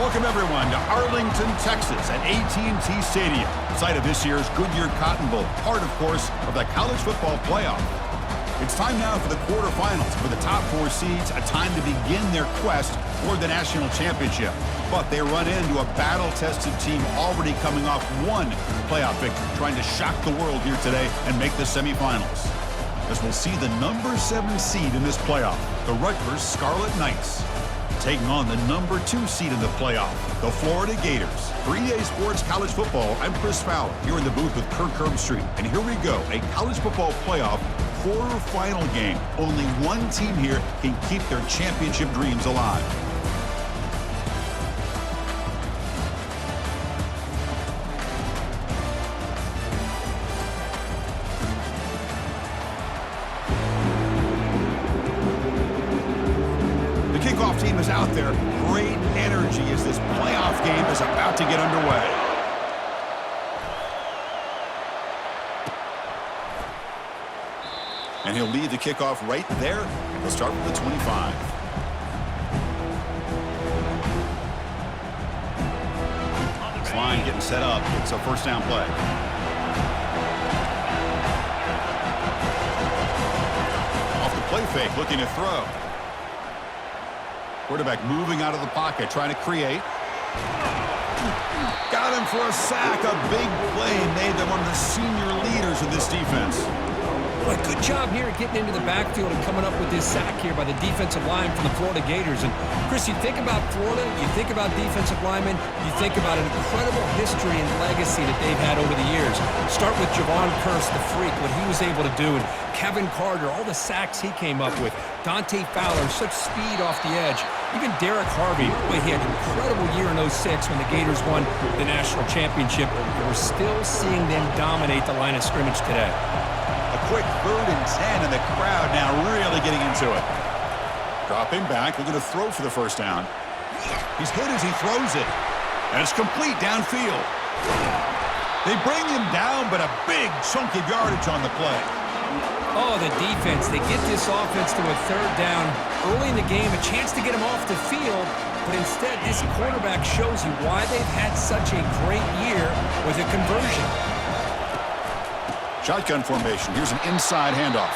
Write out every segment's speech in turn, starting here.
Welcome, everyone, to Arlington, Texas at AT&T Stadium, site of this year's Goodyear Cotton Bowl, part, of course, of the college football playoff. It's time now for the quarterfinals, for the top four seeds, a time to begin their quest for the national championship. But they run into a battle-tested team already coming off one playoff victory, trying to shock the world here today and make the semifinals. As we'll see the number 7 seed in this playoff, the Rutgers Scarlet Knights, taking on the number 2 seed in the playoff, the Florida Gators. For EA Sports College Football, I'm Chris Fowler, here in the booth with Kirk Herbstreit. And here we go, a college football playoff quarterfinal game. Only one team here can keep their championship dreams alive. Kickoff team is out there. Great energy as this playoff game is about to get underway. And he'll lead the kickoff right there. He'll start with the 25. This line getting set up. It's a first down play. Off the play fake, looking to throw. Quarterback moving out of the pocket, trying to create. Got him for a sack. A big play made them one of the senior leaders of this defense. Well, good job here at getting into the backfield and coming up with this sack here by the defensive line from the Florida Gators. And, Chris, you think about Florida, you think about defensive linemen, you think about an incredible history and legacy that they've had over the years. Start with Javon Curse, the freak, what he was able to do, and Kevin Carter, all the sacks he came up with. Dante Fowler, such speed off the edge. Even Derek Harvey, boy, he had an incredible year in 06 when the Gators won the national championship. And we're still seeing them dominate the line of scrimmage today. A quick 3rd and 10, and the crowd now really getting into it. Dropping back, looking to throw for the first down. He's hit as he throws it, and it's complete downfield. They bring him down, but a big chunk of yardage on the play. Oh, the defense. They get this offense to a 3rd down early in the game, a chance to get him off the field, but instead this quarterback shows you why they've had such a great year with a conversion. Shotgun formation. Here's an inside handoff.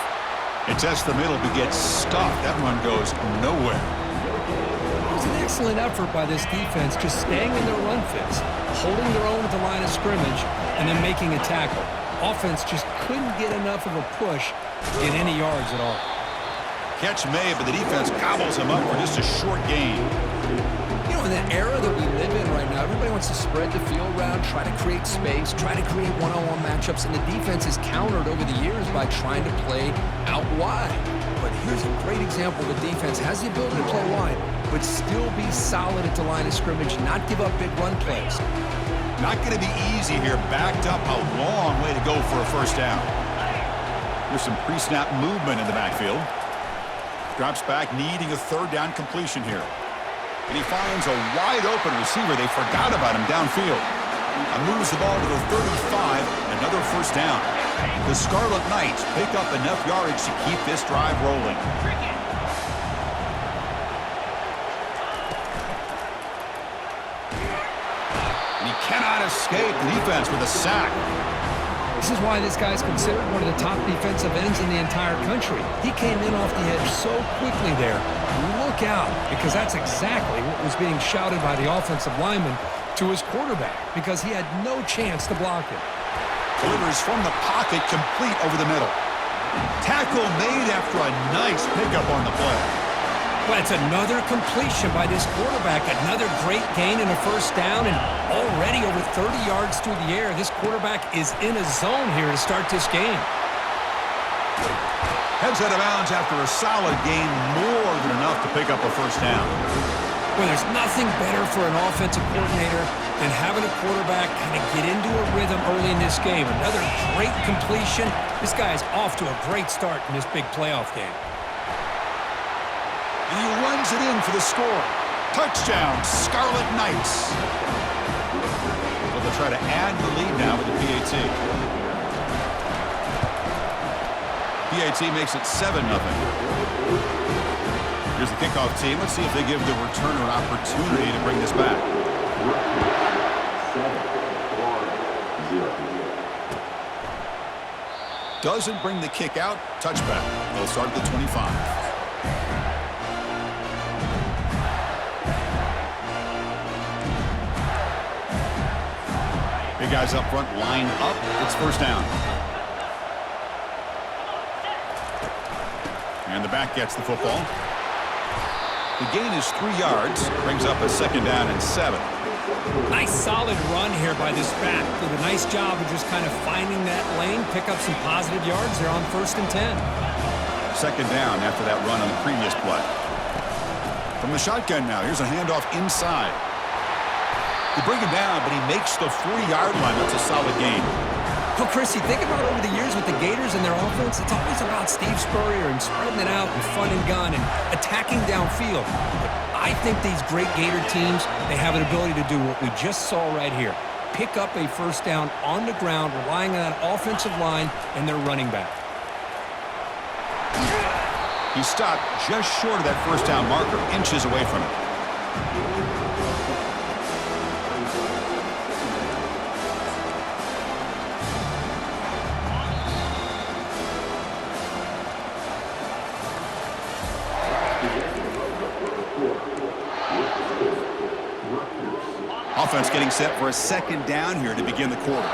It tests the middle but gets stuffed. That one goes nowhere. It was an excellent effort by this defense, just staying in their run fits, holding their own at the line of scrimmage, and then making a tackle. Offense just couldn't get enough of a push to get any yards at all. Catch made, but the defense gobbles him up for just a short gain. You know, in the era that we live in right now, everybody wants to spread the field around, try to create space, try to create one-on-one matchups, and the defense is countered over the years by trying to play out wide. But here's a great example. The defense has the ability to play wide, but still be solid at the line of scrimmage, not give up big run plays. Not going to be easy here. Backed up a long way to go for a first down. There's some pre-snap movement in the backfield. Drops back, needing a 3rd down completion here. And he finds a wide-open receiver. They forgot about him downfield. And moves the ball to the 35, another first down. The Scarlet Knights pick up enough yardage to keep this drive rolling. And he cannot escape the defense with a sack. This is why this guy's considered one of the top defensive ends in the entire country. He came in off the edge so quickly there. Look out, because that's exactly what was being shouted by the offensive lineman to his quarterback, because he had no chance to block it. Delivers from the pocket, complete over the middle. Tackle made after a nice pickup on the play. Well, it's another completion by this quarterback. Another great gain in a first down, and already over 30 yards through the air. This quarterback is in a zone here to start this game. Heads out of bounds after a solid gain, more than enough to pick up a first down. Well, there's nothing better for an offensive coordinator than having a quarterback kind of get into a rhythm early in this game. Another great completion. This guy is off to a great start in this big playoff game. And he runs it in for the score. Touchdown, Scarlet Knights. So they'll try to add the lead now with the PAT. PAT makes it 7-0. Here's the kickoff team. Let's see if they give the returner an opportunity to bring this back. 7-4-0. Doesn't bring the kick out. Touchback. They'll start at the 25. Big guys up front line up. It's first down. And the back gets the football. The gain is 3 yards. Brings up a second down and 7. Nice solid run here by this back. Did a nice job of just kind of finding that lane, pick up some positive yards. They're on 1st and 10. Second down after that run on the previous play. From the shotgun now, here's a handoff inside. They bring him down, but he makes the 40-yard line. That's a solid gain. Well, Chris, you think about over the years with the Gators and their offense, it's always about Steve Spurrier and spreading it out and fun and gun and attacking downfield. But I think these great Gator teams, they have an ability to do what we just saw right here. Pick up a first down on the ground, relying on that offensive line and their running back. He stopped just short of that first down marker, inches away from it. Offense getting set for a second down here to begin the quarter.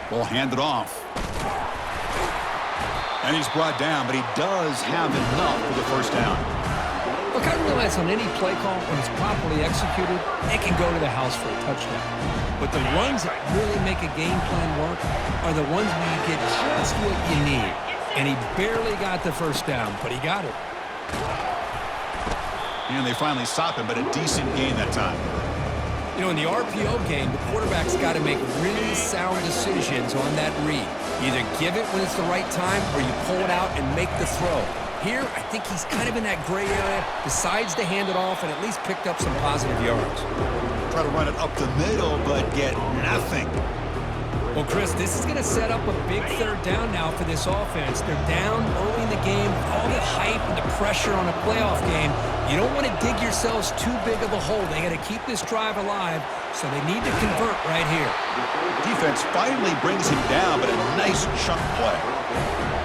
Ball handed off. And he's brought down, but he does have enough for the first down. Look, I realize on any play call, when it's properly executed, it can go to the house for a touchdown. But the ones that really make a game plan work are the ones where you get just what you need. And he barely got the first down, but he got it. And they finally stop him, but a decent gain that time. You know, in the RPO game, the quarterback's got to make really sound decisions on that read. Either give it when it's the right time or you pull it out and make the throw. Here, I think he's kind of in that gray area, decides to hand it off and at least picked up some positive yards. Try to run it up the middle, but get nothing. Well, Chris, this is going to set up a big third down now for this offense. They're down early in the game. All the hype and the pressure on a playoff game. You don't want to dig yourselves too big of a hole. They got to keep this drive alive, so they need to convert right here. Defense finally brings him down, but a nice chunk play.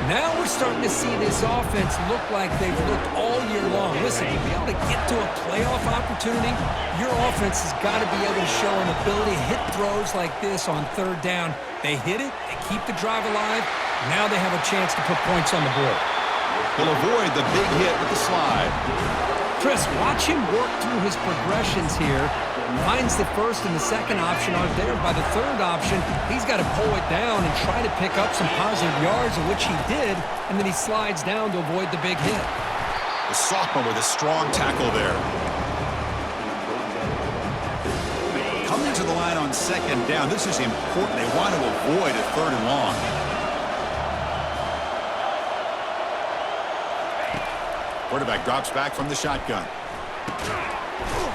Now we're starting to see this offense look like they've looked all year long. Listen, to be able to get to a playoff opportunity, your offense has got to be able to show an ability to hit throws like this on third down. They hit it, they keep the drive alive. Now they have a chance to put points on the board. He'll avoid the big hit with the slide. Chris, watch him work through his progressions here. Finds the first and the second option aren't there. By the third option, he's got to pull it down and try to pick up some positive yards, of which he did, and then he slides down to avoid the big hit. The sophomore with a strong tackle there. Coming to the line on second down. This is important. They want to avoid a third and long. Quarterback drops back from the shotgun.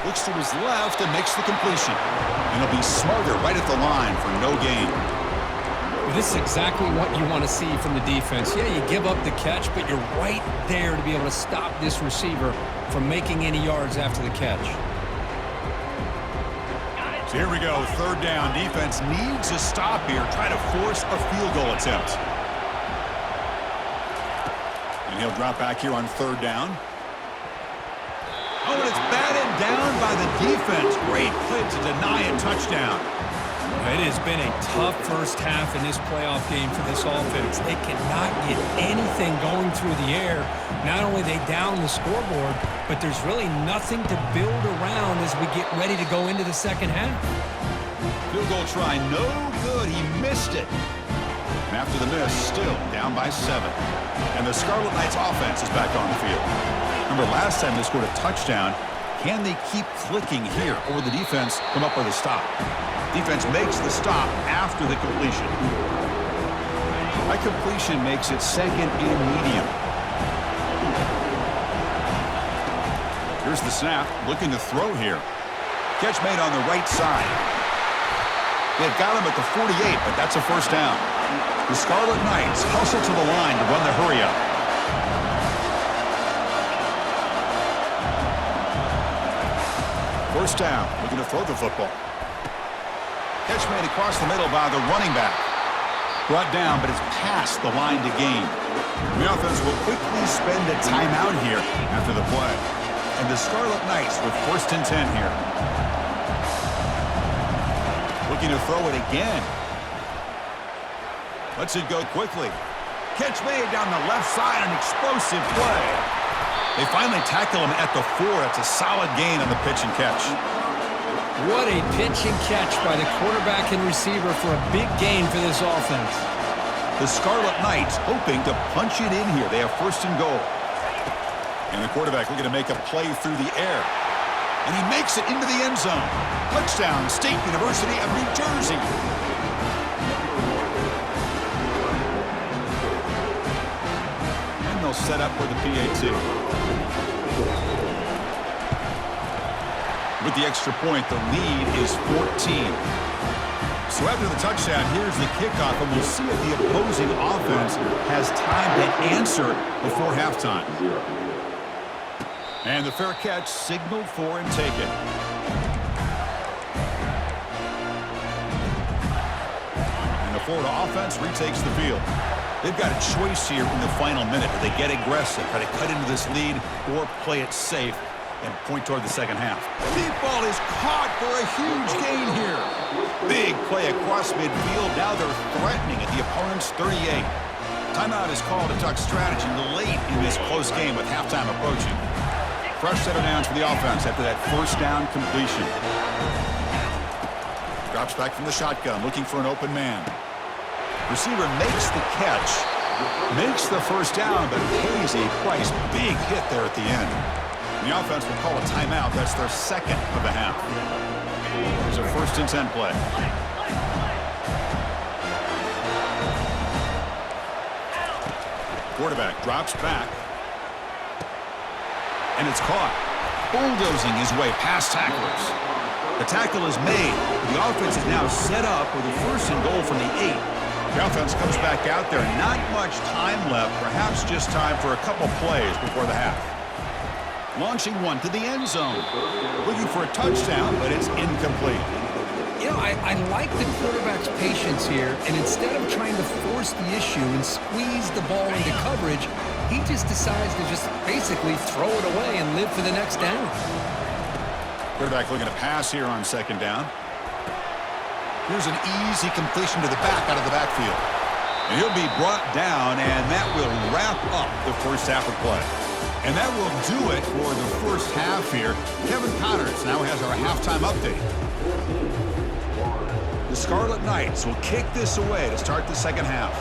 Looks to his left and makes the completion. And he'll be smarter right at the line for no gain. Well, this is exactly what you want to see from the defense. Yeah, you give up the catch, but you're right there to be able to stop this receiver from making any yards after the catch. So here we go, third down. Defense needs a stop here. Try to force a field goal attempt. And he'll drop back here on third down. Oh, and it's batted down by the defense. Great play to deny a touchdown. It has been a tough first half in this playoff game for this offense. They cannot get anything going through the air. Not only they down the scoreboard, but there's really nothing to build around as we get ready to go into the second half. Field goal try, no good. He missed it. And after the miss, still down by 7. And the Scarlet Knights offense is back on the field. Remember, last time they scored a touchdown. Can they keep clicking here, or will the defense come up with a stop? Defense makes the stop after the completion. That completion makes it second and medium. Here's the snap, looking to throw here. Catch made on the right side. They've got him at the 48, but that's a first down. The Scarlet Knights hustle to the line to run the hurry up. First down, looking to throw the football. Catch made across the middle by the running back. Brought down, but it's past the line to gain. The offense will quickly spend a timeout here after the play. And the Scarlet Knights with 1st and 10 here. Looking to throw it again. Lets it go quickly. Catch made down the left side, an explosive play. They finally tackle him at the 4. That's a solid gain on the pitch and catch. What a pitch and catch by the quarterback and receiver for a big gain for this offense. The Scarlet Knights hoping to punch it in here. They have 1st and goal. And the quarterback looking to make a play through the air. And he makes it into the end zone. Touchdown, State University of New Jersey. And they'll set up for the PAT. With the extra point, the lead is 14. So after the touchdown, here's the kickoff, and we'll see if the opposing offense has time to answer before halftime. And the fair catch signaled for and taken. And the Florida offense retakes the field. They've got a choice here in the final minute. Do they get aggressive, try to cut into this lead, or play it safe and point toward the second half? Deep ball is caught for a huge gain here. Big play across midfield. Now they're threatening at the opponent's 38. Timeout is called to talk strategy late in this close game with halftime approaching. Fresh set of downs for the offense after that 1st down completion. Drops back from the shotgun, looking for an open man. Receiver makes the catch, makes the 1st down, but pays a price. Big hit there at the end. The offense will call a timeout. That's their 2nd of the half. There's a 1st and 10 play. Quarterback drops back. And it's caught. Bulldozing his way past tacklers. The tackle is made. The offense is now set up with a 1st and goal from the 8. The offense comes back out there. Not much time left. Perhaps just time for a couple plays before the half. Launching one to the end zone. Looking for a touchdown, but it's incomplete. You know, I like the quarterback's patience here, and instead of trying to force the issue and squeeze the ball into coverage, he just decides to just basically throw it away and live for the next down. Quarterback looking to pass here on 2nd down. Here's an easy completion to the back out of the backfield. And he'll be brought down, and that will wrap up the 1st half of play. And that will do it for the 1st half here. Kevin Connors now has our halftime update. The Scarlet Knights will kick this away to start the 2nd half.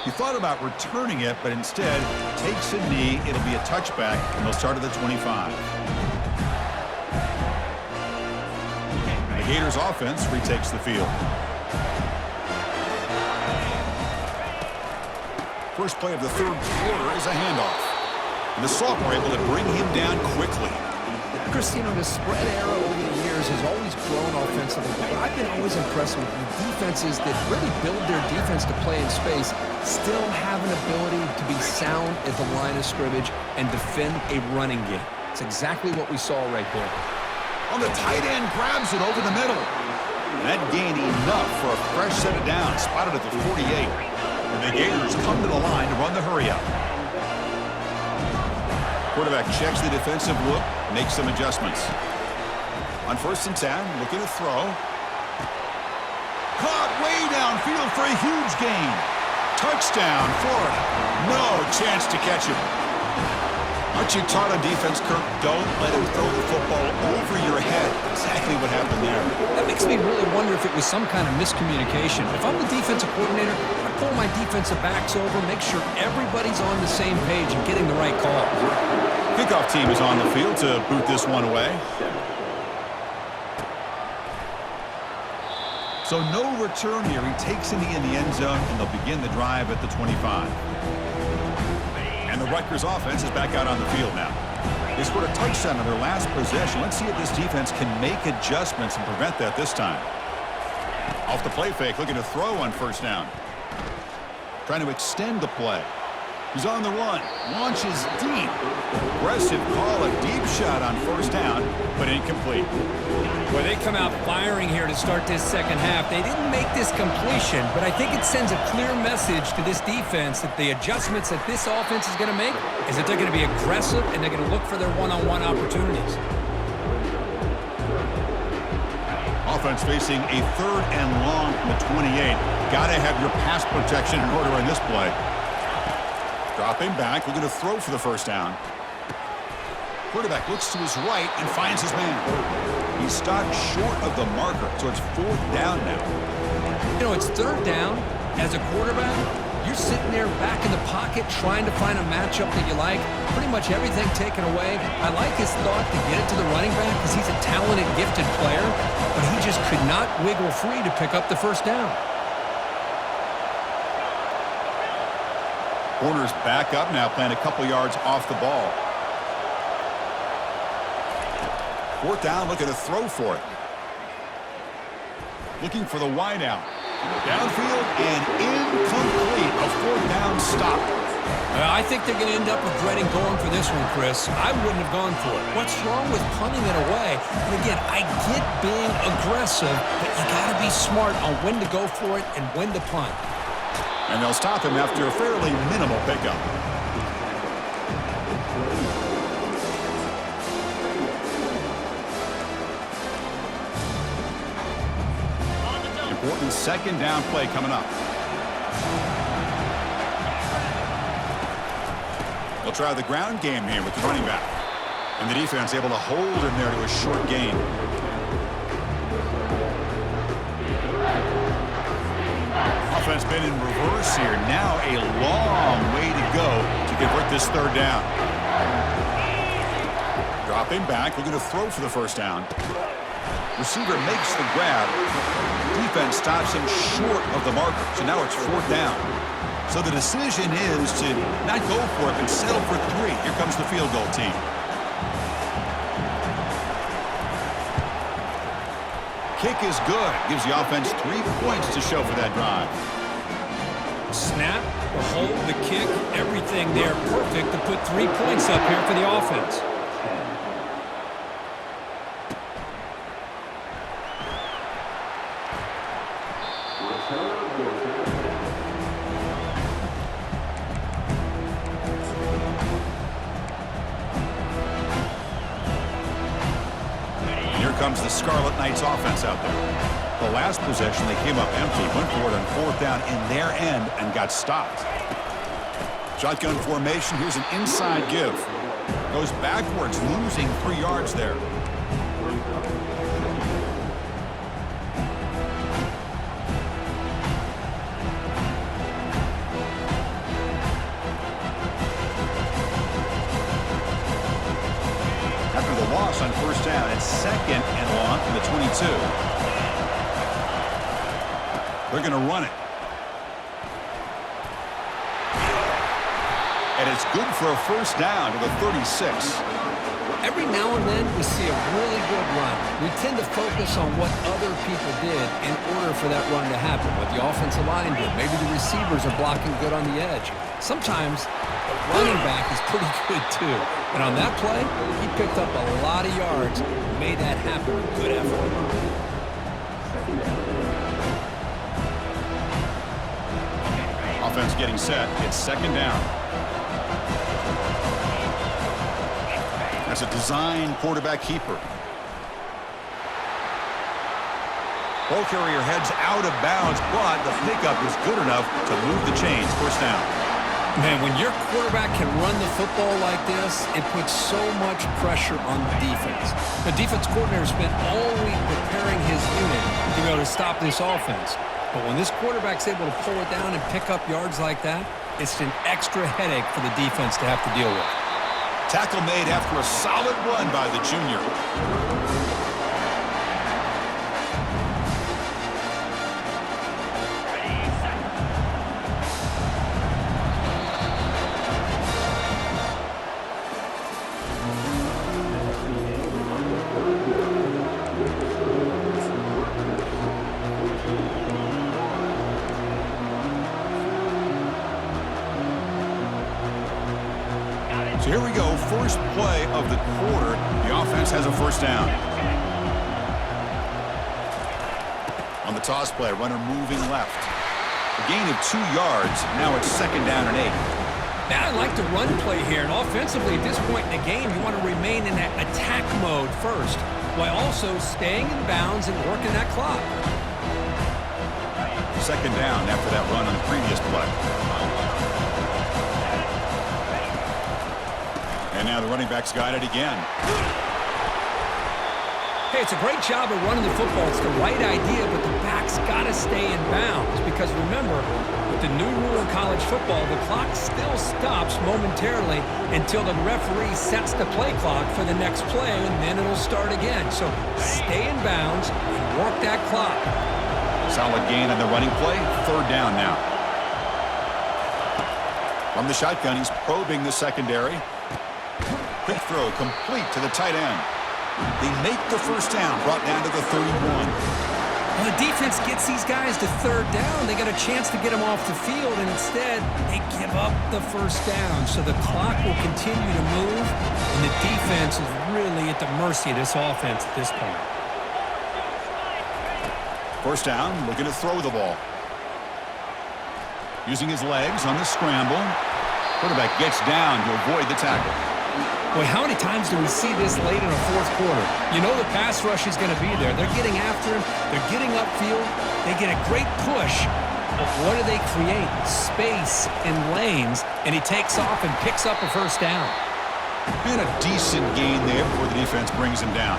He thought about returning it, but instead takes a knee. It'll be a touchback, and they'll start at the 25. And the Gators offense retakes the field. First play of the 3rd quarter is a handoff. And the sophomore able to bring him down quickly. Chris, you know, the spread era over the years has always grown offensively, but I've been always impressed with the defenses that really build their defense to play in space, still have an ability to be sound at the line of scrimmage and defend a running game. It's exactly what we saw right there. On the tight end, grabs it over the middle. And that gained enough for a fresh set of downs, spotted at the 48. And the Gators come to the line to run the hurry up. Quarterback checks the defensive look, makes some adjustments. On 1st and 10, looking to throw. Caught way downfield for a huge gain. Touchdown, Florida. No chance to catch him. Aren't you taught on defense, Kirk? Don't let him throw the football over your head. Exactly what happened there. That makes me really wonder if it was some kind of miscommunication. If I'm the defensive coordinator, I pull my defensive backs over, make sure everybody's on the same page and getting the right call. Kickoff team is on the field to boot this one away. So no return here. He takes in the end zone, and they'll begin the drive at the 25. And the Rutgers offense is back out on the field now. They scored a touchdown on their last possession. Let's see if this defense can make adjustments and prevent that this time. Off the play fake, looking to throw on 1st down. Trying to extend the play. He's on the run. Launches deep. Aggressive call, a deep shot on first down, but incomplete. Well, they come out firing here to start this second half. They didn't make this completion, but I think it sends a clear message to this defense that the adjustments that this offense is going to make is that they're going to be aggressive and they're going to look for their one-on-one opportunities. Offense facing a 3rd and long from the 28. Got to have your pass protection in order in this play. Dropping back, we're going to throw for the first down. Quarterback looks to his right and finds his man. He's stopped short of the marker, so it's 4th down now. You know, it's 3rd down. As a quarterback, you're sitting there back in the pocket trying to find a matchup that you like. Pretty much everything taken away. I like his thought to get it to the running back because he's a talented, gifted player, but he just could not wiggle free to pick up the first down. Corner's back up now, playing a couple yards off the ball. 4th down, looking to throw for it. Looking for the wide out. Downfield and incomplete. A 4th down stop. I think they're going to end up regretting going for this one, Chris. I wouldn't have gone for it. What's wrong with punting it away? And again, I get being aggressive, but you got to be smart on when to go for it and when to punt. And they'll stop him after a fairly minimal pickup. Important 2nd down play coming up. They'll try the ground game here with the running back. And the defense able to hold him there to a short gain. Offense been in reverse here. Now a long way to go to convert this 3rd down. Dropping back, looking to throw for the first down. Receiver makes the grab. Defense stops him short of the marker. So now it's 4th down. So the decision is to not go for it, but settle for 3. Here comes the field goal team. Kick is good. Gives the offense 3 points to show for that drive. Snap, the hold, the kick, everything there perfect to put 3 points up here for the offense. Comes the Scarlet Knights offense out there. The last possession, they came up empty, went for it on 4th down in their end and got stopped. Shotgun formation. Here's an inside give. Goes backwards, losing 3 yards there. Loss on 1st down. It's 2nd and long from the 22. They're going to run it. And it's good for a 1st down to the 36. Every now and then we see a really good run. We tend to focus on what other people did in order for that run to happen. What the offensive line did. Maybe the receivers are blocking good on the edge. Sometimes the running back is pretty good too. And on that play, he picked up a lot of yards and made that happen with good effort. Offense getting set. It's 2nd down. That's a design quarterback keeper. Ball carrier heads out of bounds, but the pickup is good enough to move the chains. 1st down. Man, when your quarterback can run the football like this, it puts so much pressure on the defense. The defense coordinator spent all week preparing his unit to be able to stop this offense. But when this quarterback's able to pull it down and pick up yards like that, it's an extra headache for the defense to have to deal with. Tackle made after a solid run by the junior. Texas has a first down. On the toss play, runner moving left. A gain of 2 yards. Now it's 2nd down and 8. Now I like the run play here, and offensively at this point in the game, you want to remain in that attack mode first, while also staying in bounds and working that clock. 2nd down after that run on the previous play. And now the running back's got it again. Hey, it's a great job of running the football. It's the right idea, but the back's got to stay in bounds because remember, with the new rule in college football, the clock still stops momentarily until the referee sets the play clock for the next play, and then it'll start again. So stay in bounds and work that clock. Solid gain on the running play. 3rd down now. From the shotgun, he's probing the secondary. Quick throw complete to the tight end. They make the first down, brought down to the 31. Well, the defense gets these guys to 3rd down. They got a chance to get them off the field, and instead they give up the first down. So the clock will continue to move, and the defense is really at the mercy of this offense at this point. First down, looking to throw the ball. Using his legs on the scramble. Quarterback gets down to avoid the tackle. Boy, how many times do we see this late in a 4th quarter? You know the pass rush is going to be there. They're getting after him. They're getting upfield. They get a great push. But what do they create? Space and lanes. And he takes off and picks up a first down. And a decent gain there before the defense brings him down.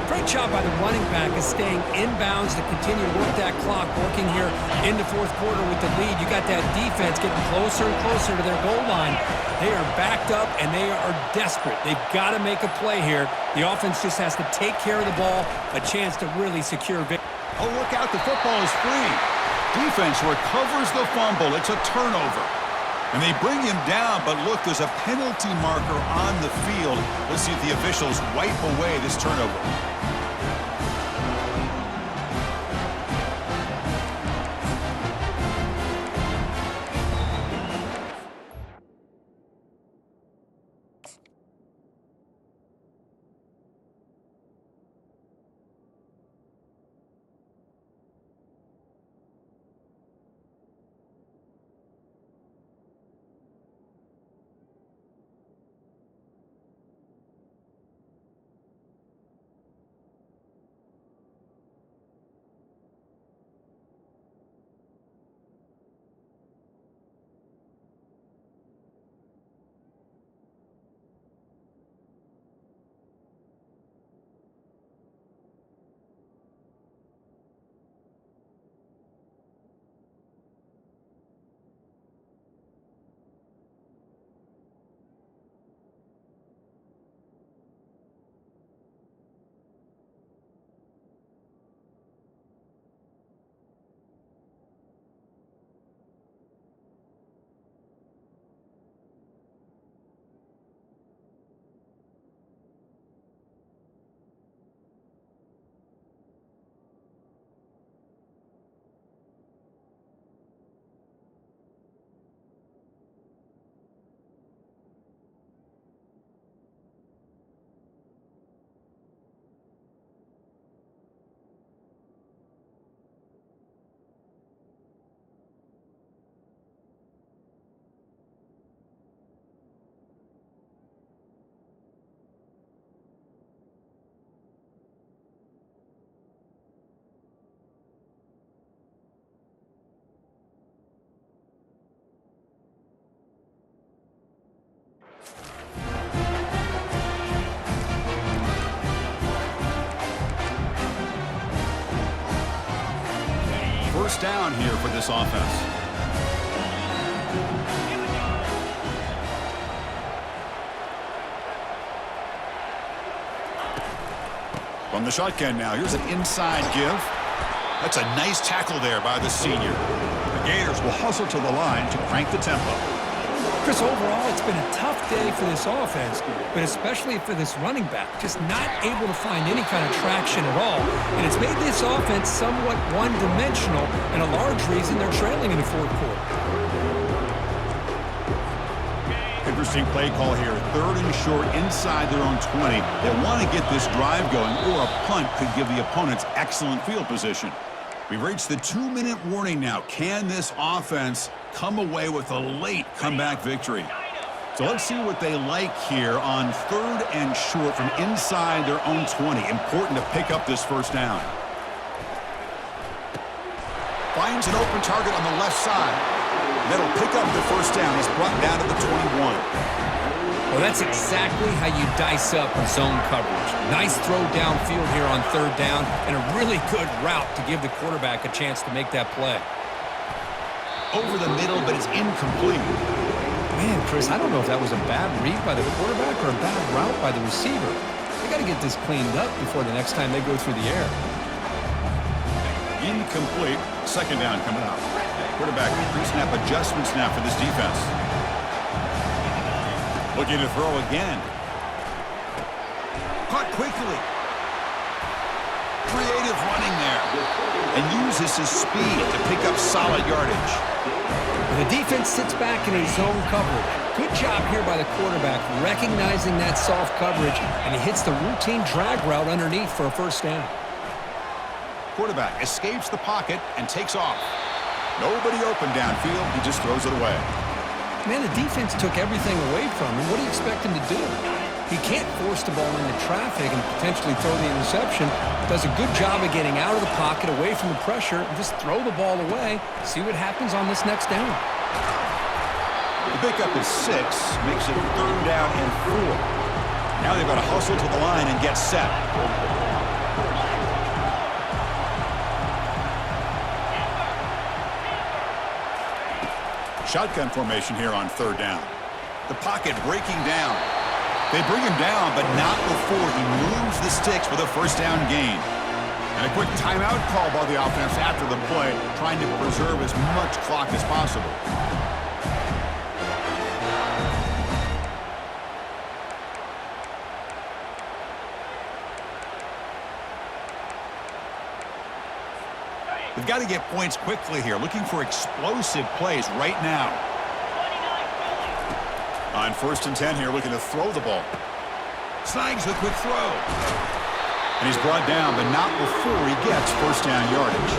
Great job by the running back is staying in bounds to continue to work that clock, working here in the 4th quarter with the lead. You got that defense getting closer and closer to their goal line. They are backed up, and they are desperate. They've got to make a play here. The offense just has to take care of the ball, a chance to really secure victory. Oh, look out. The football is free. Defense recovers the fumble. It's a turnover. And they bring him down, but look, there's a penalty marker on the field. Let's see if the officials wipe away this turnover. First down here for this offense. From the shotgun now, here's an inside give. That's a nice tackle there by the senior. The Gators will hustle to the line to crank the tempo. Chris, overall, it's been a tough day for this offense, but especially for this running back, just not able to find any kind of traction at all. And it's made this offense somewhat one-dimensional, and a large reason they're trailing in the 4th quarter. And for Interesting play call here. 3rd and short inside their own 20. They want to get this drive going, or a punt could give the opponents excellent field position. We've reached the 2-minute warning now. Can this offense come away with a late comeback victory? So let's see what they like here on 3rd and short from inside their own 20. Important to pick up this first down. Finds an open target on the left side. That'll pick up the first down. He's brought down to the 21. Well, that's exactly how you dice up zone coverage. Nice throw downfield here on 3rd down, and a really good route to give the quarterback a chance to make that play. Over the middle, but it's incomplete. Man, Chris, I don't know if that was a bad read by the quarterback or a bad route by the receiver. They got to get this cleaned up before the next time they go through the air. Incomplete. 2nd down coming up. Quarterback pre-snap adjustments now for this defense. Looking to throw again. Caught quickly. Creative running there. And uses his speed to pick up solid yardage. The defense sits back in his zone coverage. Good job here by the quarterback, recognizing that soft coverage, and he hits the routine drag route underneath for a first down. Quarterback escapes the pocket and takes off. Nobody open downfield. He just throws it away. Man, the defense took everything away from him. What do you expect him to do? He can't force the ball into traffic and potentially throw the interception. Does a good job of getting out of the pocket, away from the pressure, and just throw the ball away. See what happens on this next down. The pickup is 6. Makes it 3rd down and 4. Now they've got to hustle to the line and get set. Shotgun formation here on 3rd down. The pocket breaking down. They bring him down, but not before he moves the sticks for the first down gain. And a quick timeout call by the offense after the play, trying to preserve as much clock as possible. They've got to get points quickly here, looking for explosive plays right now. On 1st and 10 here, looking to throw the ball. Snags a quick throw. And he's brought down, but not before he gets first down yardage.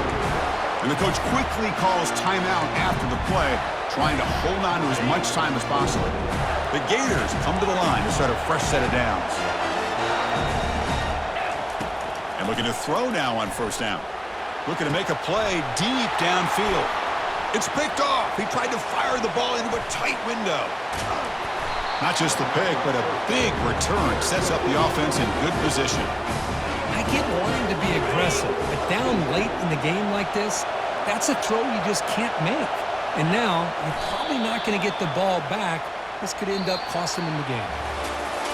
And the coach quickly calls timeout after the play, trying to hold on to as much time as possible. The Gators come to the line to start a fresh set of downs. And looking to throw now on 1st down. Looking to make a play deep downfield. It's picked off. He tried to fire the ball into a tight window. Not just the pick, but a big return sets up the offense in good position. I get wanting to be aggressive, but down late in the game like this, that's a throw you just can't make. And now, you're probably not going to get the ball back. This could end up costing them the game.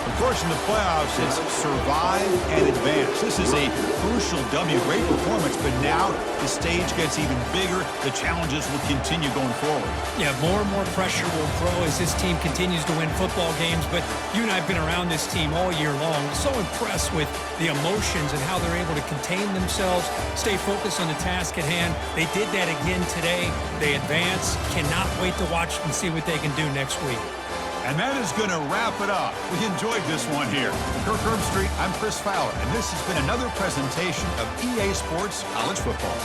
Of course, in the playoffs, it's survive and advance. This is a crucial W. Great performance, but now the stage gets even bigger. The challenges will continue going forward. Yeah, more and more pressure will grow as this team continues to win football games, but you and I have been around this team all year long. So impressed with the emotions and how they're able to contain themselves, stay focused on the task at hand. They did that again today. They advance. Cannot wait to watch and see what they can do next week. And that is going to wrap it up. We enjoyed this one here. From Kirk Street, I'm Chris Fowler, and this has been another presentation of EA Sports College Football.